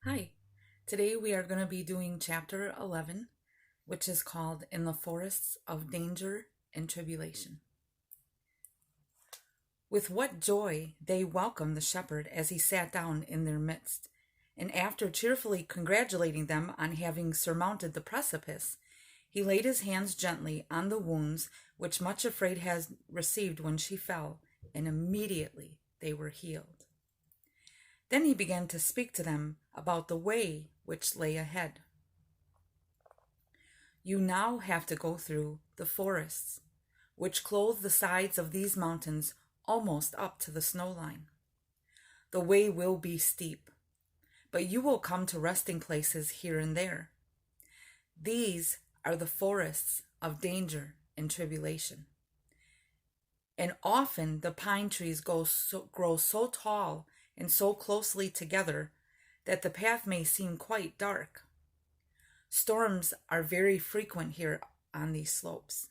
Hi, today we are going to be doing chapter 11, which is called In the Forests of Danger and Tribulation. With what joy they welcomed the shepherd as he sat down in their midst, and after cheerfully congratulating them on having surmounted the precipice, he laid his hands gently on the wounds which Much Afraid had received when she fell, and immediately they were healed. Then he began to speak to them about the way which lay ahead. You now have to go through the forests, which clothe the sides of these mountains almost up to the snow line. The way will be steep, but you will come to resting places here and there. These are the forests of danger and tribulation. And often the pine trees grow so tall and so closely together that the path may seem quite dark. Storms are very frequent here on these slopes.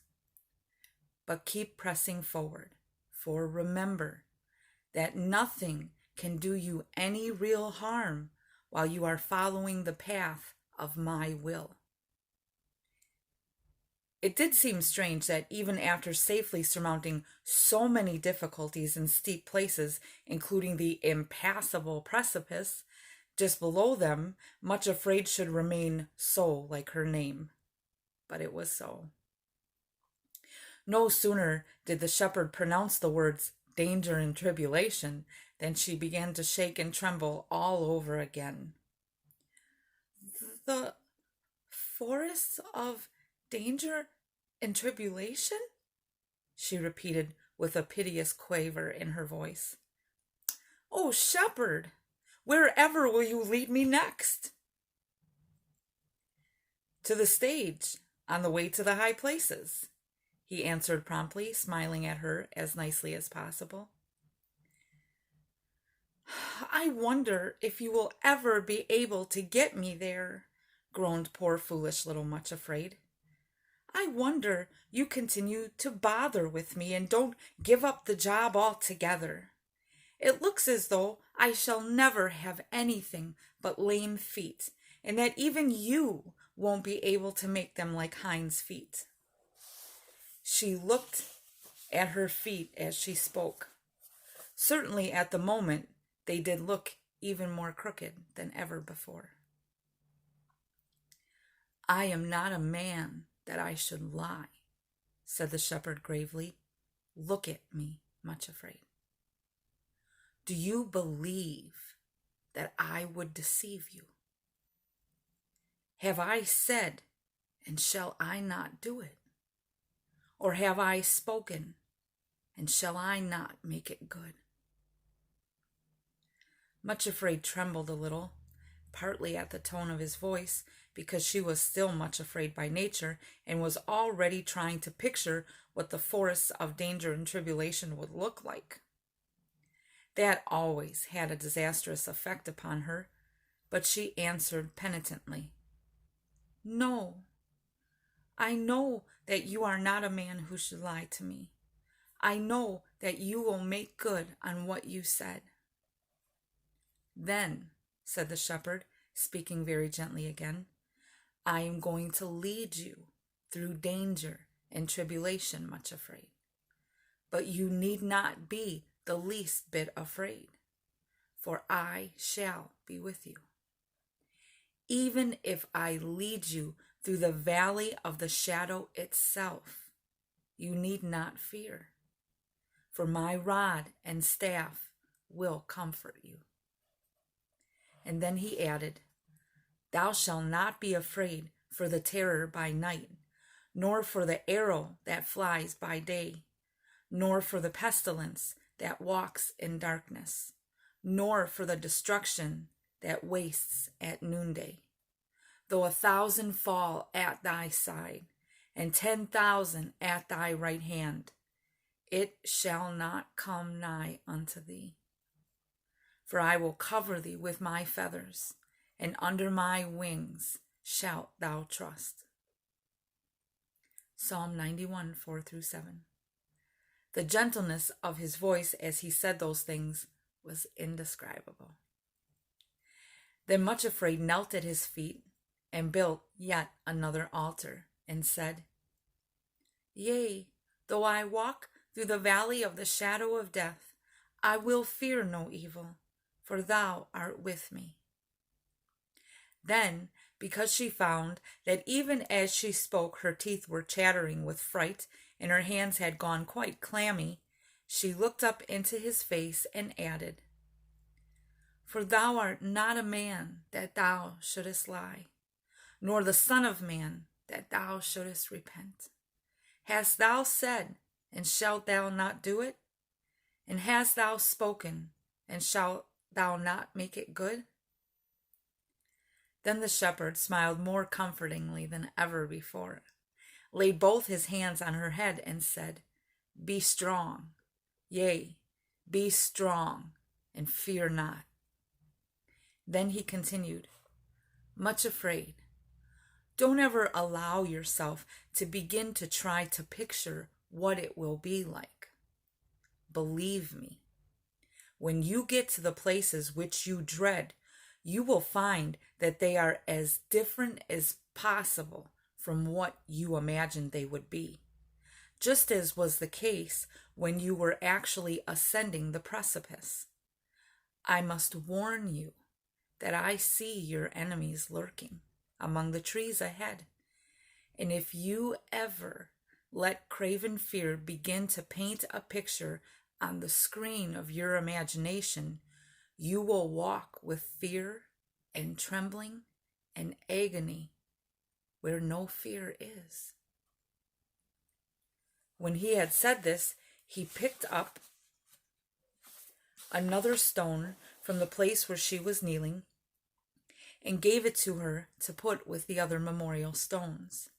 But keep pressing forward, for remember that nothing can do you any real harm while you are following the path of my will. It did seem strange that even after safely surmounting so many difficulties in steep places, including the impassable precipice just below them, Much Afraid should remain so like her name. But it was so. No sooner did the shepherd pronounce the words danger and tribulation than she began to shake and tremble all over again. The forests of danger and tribulation? She repeated with a piteous quaver in her voice. Oh, shepherd, wherever will you lead me next? To the stage, on the way to the high places, he answered promptly, smiling at her as nicely as possible. I wonder if you will ever be able to get me there, groaned poor foolish little Much Afraid. I wonder you continue to bother with me and don't give up the job altogether. It looks as though I shall never have anything but lame feet, and that even you won't be able to make them like Hinds' feet. She looked at her feet as she spoke. Certainly at the moment they did look even more crooked than ever before. I am not a man that I should lie, said the shepherd gravely. Look at me, Much Afraid. Do you believe that I would deceive you? Have I said, and shall I not do it? Or have I spoken, and shall I not make it good? Much Afraid trembled a little, partly at the tone of his voice, because she was still much afraid by nature and was already trying to picture what the forests of danger and tribulation would look like. That always had a disastrous effect upon her, but she answered penitently, No, I know that you are not a man who should lie to me. I know that you will make good on what you said. Then, said the shepherd, speaking very gently again, I am going to lead you through danger and tribulation, Much Afraid. But you need not be the least bit afraid, for I shall be with you. Even if I lead you through the valley of the shadow itself, you need not fear, for my rod and staff will comfort you. And then he added, Thou shalt not be afraid for the terror by night, nor for the arrow that flies by day, nor for the pestilence that walks in darkness, nor for the destruction that wastes at noonday. Though 1,000 fall at thy side, and 10,000 at thy right hand, it shall not come nigh unto thee. For I will cover thee with my feathers, and under my wings shalt thou trust. Psalm 91, 4-7. The gentleness of his voice as he said those things was indescribable. Then Much Afraid knelt at his feet and built yet another altar and said, Yea, though I walk through the valley of the shadow of death, I will fear no evil, for thou art with me. Then, because she found that even as she spoke her teeth were chattering with fright and her hands had gone quite clammy, she looked up into his face and added, For thou art not a man that thou shouldest lie, nor the Son of Man that thou shouldest repent. Hast thou said, and shalt thou not do it? And hast thou spoken, and shalt thou not make it good? Then the shepherd smiled more comfortingly than ever before, laid both his hands on her head, and said, Be strong, yea, be strong, and fear not. Then he continued, Much Afraid, don't ever allow yourself to begin to try to picture what it will be like. Believe me, when you get to the places which you dread, you will find that they are as different as possible from what you imagined they would be, just as was the case when you were actually ascending the precipice. I must warn you that I see your enemies lurking among the trees ahead, and if you ever let craven fear begin to paint a picture on the screen of your imagination, you will walk with fear and trembling and agony where no fear is. When he had said this, he picked up another stone from the place where she was kneeling and gave it to her to put with the other memorial stones.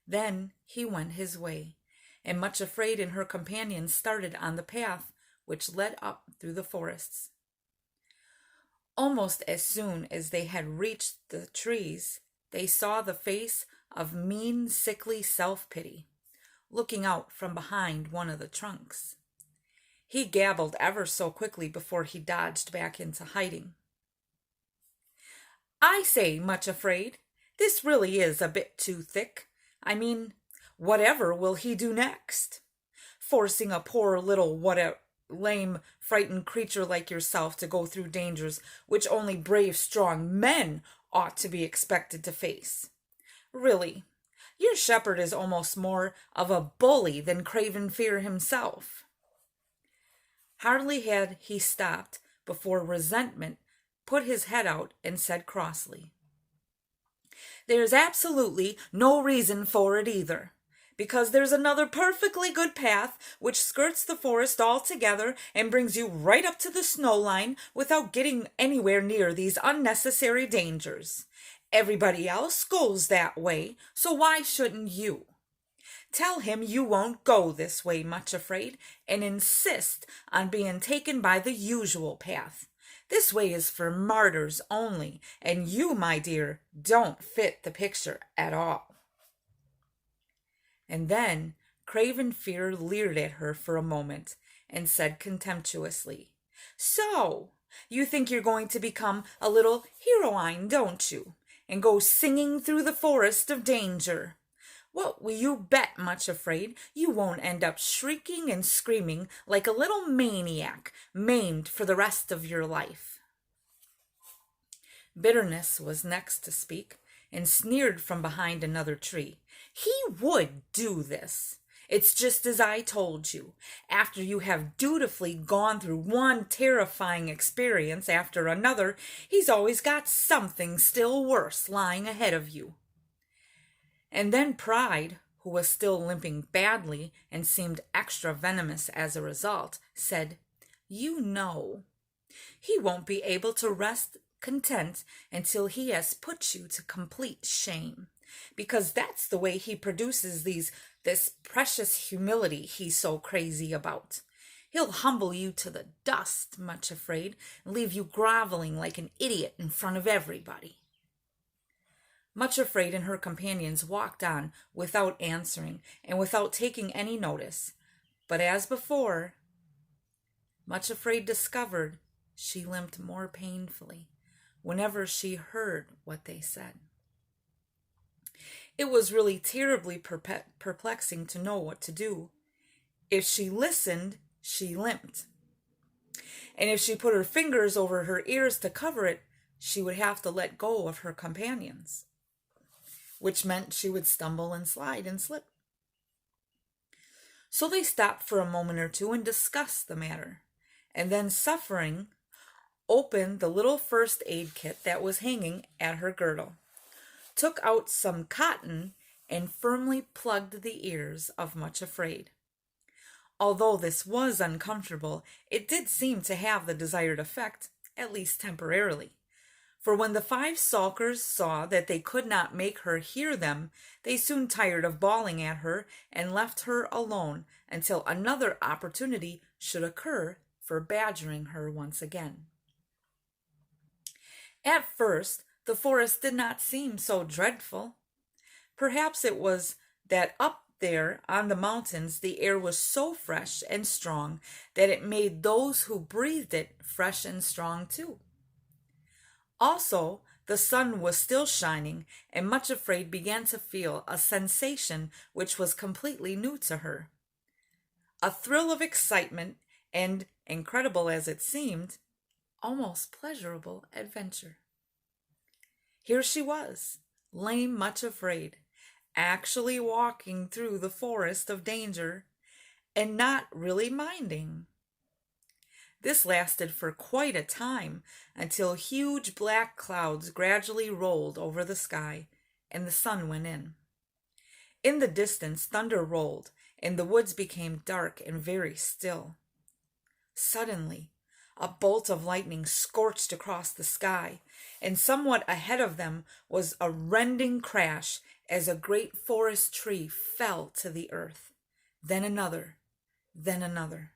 Then he went his way, and Much Afraid and her companions started on the path which led up through the forests. Almost as soon as they had reached the trees, they saw the face of mean, sickly self-pity looking out from behind one of the trunks. He gabbled ever so quickly before he dodged back into hiding. I say, Much Afraid, this really is a bit too thick. I mean, whatever will he do next? Forcing a poor little lame, frightened creature like yourself to go through dangers which only brave, strong men ought to be expected to face. Really, your shepherd is almost more of a bully than Craven Fear himself. Hardly had he stopped before Resentment put his head out and said crossly, There's absolutely no reason for it either, because there's another perfectly good path which skirts the forest altogether and brings you right up to the snow line without getting anywhere near these unnecessary dangers. Everybody else goes that way, so why shouldn't you? Tell him you won't go this way, Much Afraid, and insist on being taken by the usual path. This way is for martyrs only, and you, my dear, don't fit the picture at all. And then Craven Fear leered at her for a moment and said contemptuously, So, you think you're going to become a little heroine, don't you, and go singing through the forest of danger? What will you bet, Much Afraid, you won't end up shrieking and screaming like a little maniac, maimed for the rest of your life? Bitterness was next to speak, and sneered from behind another tree. He would do this. It's just as I told you. After you have dutifully gone through one terrifying experience after another, he's always got something still worse lying ahead of you. And then Pride, who was still limping badly and seemed extra venomous as a result, said, You know, he won't be able to rest content until he has put you to complete shame, because that's the way he produces this precious humility he's so crazy about. He'll humble you to the dust, Much Afraid, and leave you groveling like an idiot in front of everybody. Much Afraid and her companions walked on without answering and without taking any notice. But as before, Much Afraid discovered she limped more painfully, whenever she heard what they said. It was really terribly perplexing to know what to do. If she listened, she limped. And if she put her fingers over her ears to cover it, she would have to let go of her companions, which meant she would stumble and slide and slip. So they stopped for a moment or two and discussed the matter, and then, Suffering opened the little first aid kit that was hanging at her girdle, took out some cotton, and firmly plugged the ears of Much Afraid. Although this was uncomfortable, it did seem to have the desired effect, at least temporarily. For when the 5 sulkers saw that they could not make her hear them, they soon tired of bawling at her and left her alone until another opportunity should occur for badgering her once again. At first, the forest did not seem so dreadful. Perhaps it was that up there on the mountains the air was so fresh and strong that it made those who breathed it fresh and strong too. Also, the sun was still shining, and Much Afraid began to feel a sensation which was completely new to her. A thrill of excitement and, incredible as it seemed, almost pleasurable adventure. Here she was, lame Much Afraid, actually walking through the forest of danger and not really minding. This lasted for quite a time, until huge black clouds gradually rolled over the sky and the sun went in. In the distance, thunder rolled, and the woods became dark and very still. Suddenly, a bolt of lightning scorched across the sky, and somewhat ahead of them was a rending crash as a great forest tree fell to the earth. Then another, then another.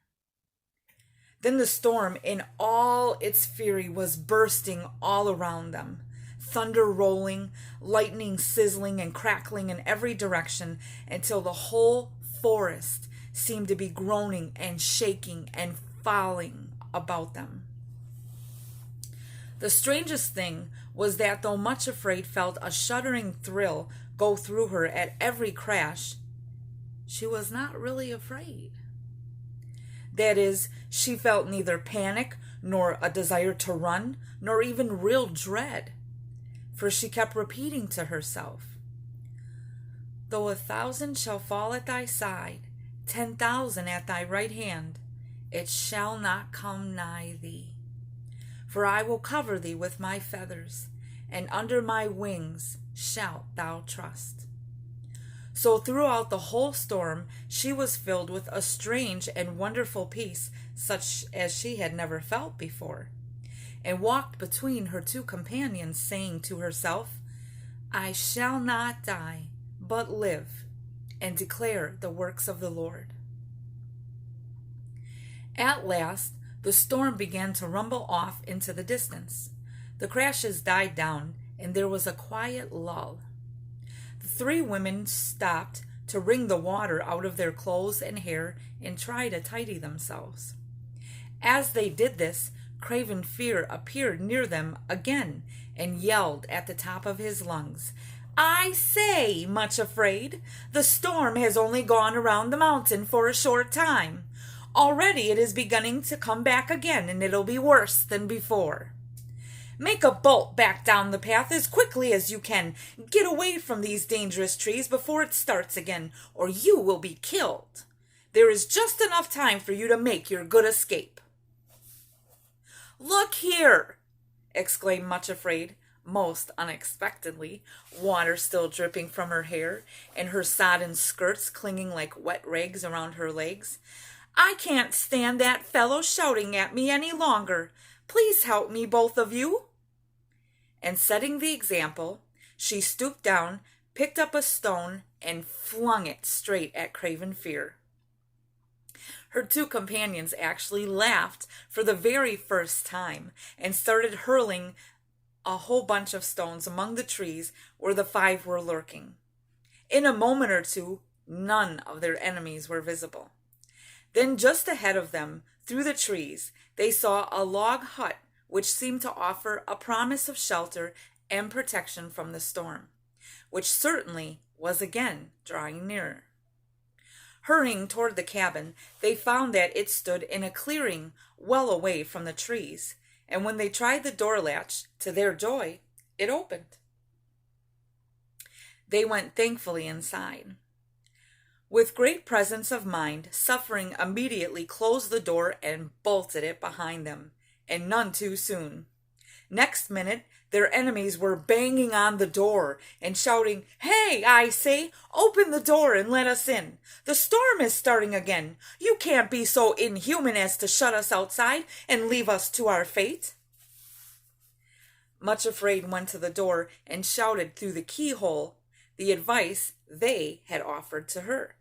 Then the storm in all its fury was bursting all around them, thunder rolling, lightning sizzling and crackling in every direction, until the whole forest seemed to be groaning and shaking and falling about them. The strangest thing was that though Much Afraid felt a shuddering thrill go through her at every crash, she was not really afraid. That is, she felt neither panic, nor a desire to run, nor even real dread, for she kept repeating to herself, "Though 1,000 shall fall at thy side, 10,000 at thy right hand, it shall not come nigh thee. For I will cover thee with my feathers, and under my wings shalt thou trust." So throughout the whole storm, she was filled with a strange and wonderful peace, such as she had never felt before, and walked between her 2 companions, saying to herself, "I shall not die, but live, and declare the works of the Lord." At last, the storm began to rumble off into the distance. The crashes died down, and there was a quiet lull. The 3 women stopped to wring the water out of their clothes and hair and try to tidy themselves. As they did this, Craven Fear appeared near them again and yelled at the top of his lungs, "I say, Much Afraid, the storm has only gone around the mountain for a short time. Already it is beginning to come back again, and it'll be worse than before. Make a bolt back down the path as quickly as you can. Get away from these dangerous trees before it starts again, or you will be killed. There is just enough time for you to make your good escape." "Look here!" exclaimed Much Afraid, most unexpectedly, water still dripping from her hair and her sodden skirts clinging like wet rags around her legs. "I can't stand that fellow shouting at me any longer. Please help me, both of you." And setting the example, she stooped down, picked up a stone, and flung it straight at Craven Fear. Her 2 companions actually laughed for the very first time and started hurling a whole bunch of stones among the trees where the 5 were lurking. In a moment or two, none of their enemies were visible. Then just ahead of them, through the trees, they saw a log hut which seemed to offer a promise of shelter and protection from the storm, which certainly was again drawing nearer. Hurrying toward the cabin, they found that it stood in a clearing well away from the trees, and when they tried the door latch, to their joy, it opened. They went thankfully inside. With great presence of mind, Suffering immediately closed the door and bolted it behind them, and none too soon. Next minute, their enemies were banging on the door and shouting, "Hey, I say, open the door and let us in. The storm is starting again. You can't be so inhuman as to shut us outside and leave us to our fate." Much Afraid went to the door and shouted through the keyhole the advice they had offered to her.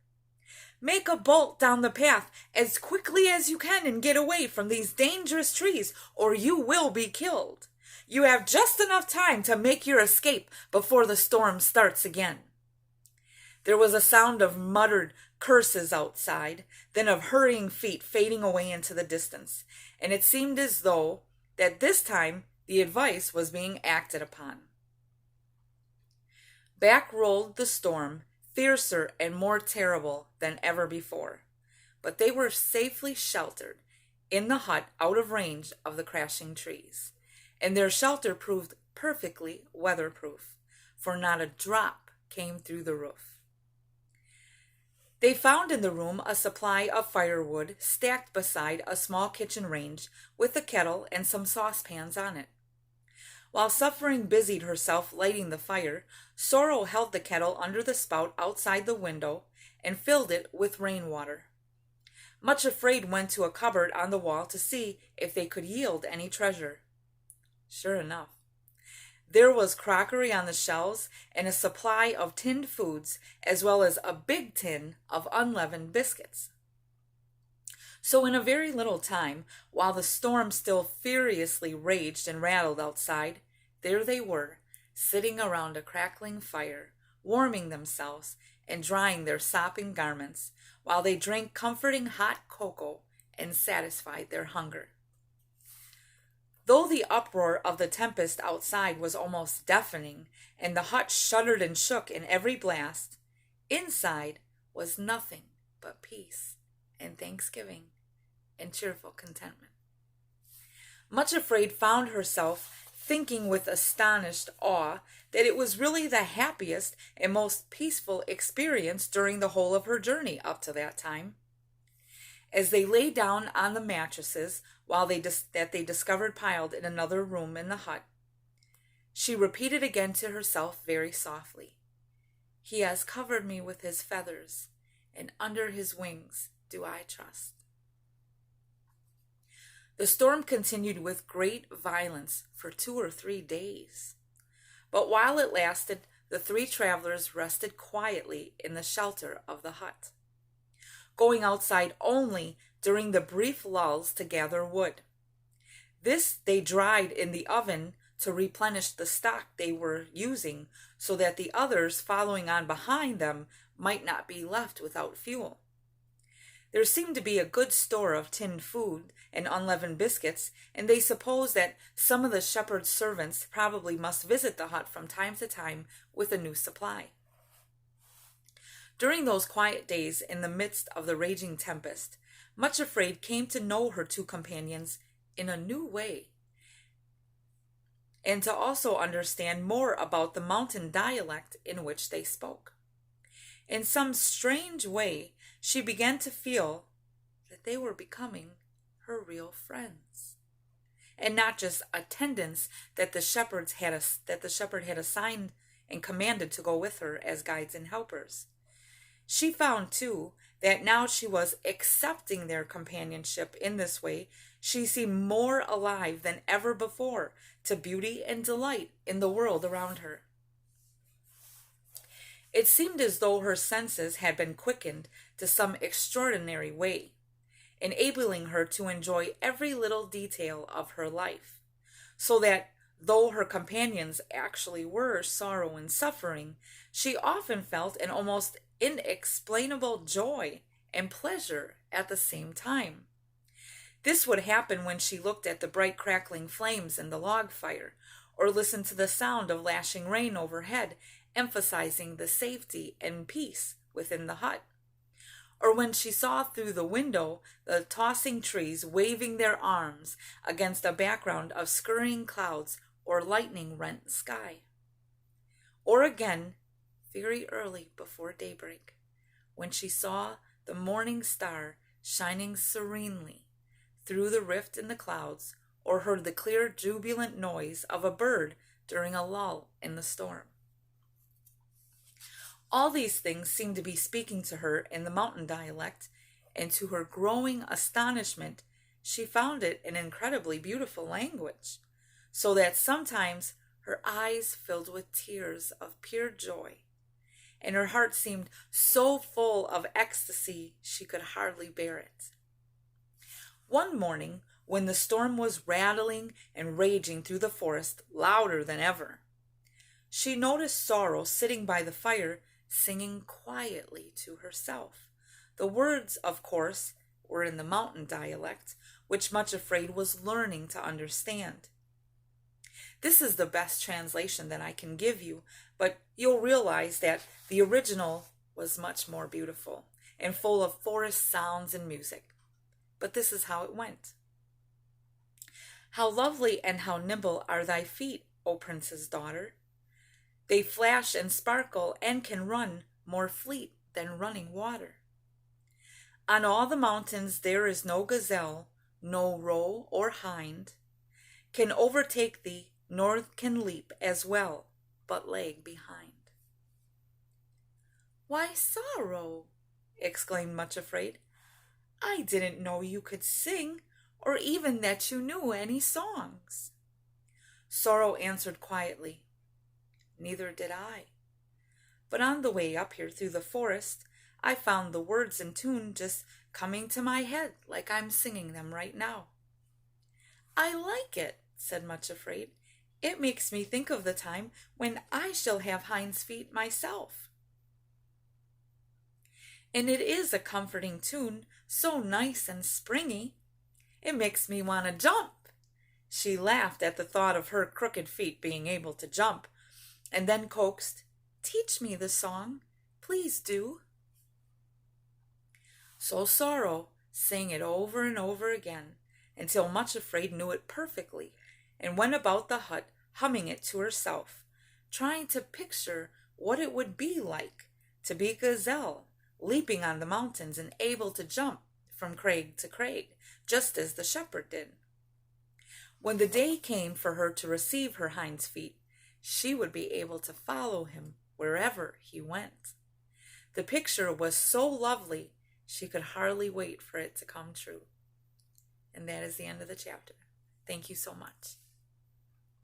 "Make a bolt down the path as quickly as you can and get away from these dangerous trees, or you will be killed. You have just enough time to make your escape before the storm starts again." There was a sound of muttered curses outside, then of hurrying feet fading away into the distance, and it seemed as though that this time the advice was being acted upon. Back rolled the storm, fiercer and more terrible than ever before, but they were safely sheltered in the hut out of range of the crashing trees, and their shelter proved perfectly weatherproof, for not a drop came through the roof. They found in the room a supply of firewood stacked beside a small kitchen range with a kettle and some saucepans on it. While Suffering busied herself lighting the fire, Sorrow held the kettle under the spout outside the window and filled it with rainwater. Much Afraid went to a cupboard on the wall to see if they could yield any treasure. Sure enough, there was crockery on the shelves and a supply of tinned foods, as well as a big tin of unleavened biscuits. So in a very little time, while the storm still furiously raged and rattled outside, there they were, sitting around a crackling fire, warming themselves and drying their sopping garments, while they drank comforting hot cocoa and satisfied their hunger. Though the uproar of the tempest outside was almost deafening, and the hut shuddered and shook in every blast, inside was nothing but peace and thanksgiving and cheerful contentment. Much Afraid found herself thinking with astonished awe that it was really the happiest and most peaceful experience during the whole of her journey up to that time. As they lay down on the mattresses while they discovered piled in another room in the hut, she repeated again to herself very softly, "He has covered me with his feathers, and under his wings do I trust." The storm continued with great violence for 2 or 3 days. But while it lasted, the 3 travelers rested quietly in the shelter of the hut, going outside only during the brief lulls to gather wood. This they dried in the oven to replenish the stock they were using, so that the others following on behind them might not be left without fuel. There seemed to be a good store of tinned food and unleavened biscuits, and they supposed that some of the shepherd's servants probably must visit the hut from time to time with a new supply. During those quiet days in the midst of the raging tempest, Much Afraid came to know her 2 companions in a new way, and to also understand more about the mountain dialect in which they spoke. In some strange way, she began to feel that they were becoming her real friends, and not just attendants that the shepherd had assigned and commanded to go with her as guides and helpers. She found, too, that now she was accepting their companionship in this way, she seemed more alive than ever before to beauty and delight in the world around her. It seemed as though her senses had been quickened to some extraordinary way, enabling her to enjoy every little detail of her life, so that though her companions actually were sorrow and suffering, she often felt an almost inexplainable joy and pleasure at the same time. This would happen when she looked at the bright crackling flames in the log fire, or listened to the sound of lashing rain overhead, emphasizing the safety and peace within the hut. Or when she saw through the window the tossing trees waving their arms against a background of scurrying clouds or lightning-rent sky. Or again, very early before daybreak, when she saw the morning star shining serenely through the rift in the clouds, or heard the clear, jubilant noise of a bird during a lull in the storm. All these things seemed to be speaking to her in the mountain dialect, and to her growing astonishment, she found it an incredibly beautiful language, so that sometimes her eyes filled with tears of pure joy, and her heart seemed so full of ecstasy she could hardly bear it. One morning, when the storm was rattling and raging through the forest louder than ever, she noticed Sorrow sitting by the fire, singing quietly to herself. The words, of course, were in the mountain dialect, which Much Afraid was learning to understand. This is the best translation that I can give you, but you'll realize that the original was much more beautiful and full of forest sounds and music. But this is how it went. How lovely and how nimble are thy feet, O prince's daughter! They flash and sparkle and can run more fleet than running water. On all the mountains there is no gazelle, no roe or hind, can overtake thee, nor can leap as well, but lag behind. Why, Sorrow, exclaimed Much Afraid, I didn't know you could sing, or even that you knew any songs. Sorrow answered quietly, Neither did I. But on the way up here through the forest, I found the words and tune just coming to my head like I'm singing them right now. I like it, said Much Afraid. It makes me think of the time when I shall have hinds feet myself. And it is a comforting tune, so nice and springy. It makes me want to jump. She laughed at the thought of her crooked feet being able to jump, and then coaxed, Teach me the song, please do. So Sorrow sang it over and over again, until Much Afraid knew it perfectly, and went about the hut humming it to herself, trying to picture what it would be like to be a gazelle, leaping on the mountains and able to jump from crag to crag, just as the shepherd did. When the day came for her to receive her hinds feet, she would be able to follow him wherever he went. The picture was so lovely, she could hardly wait for it to come true. And that is the end of the chapter. Thank you so much.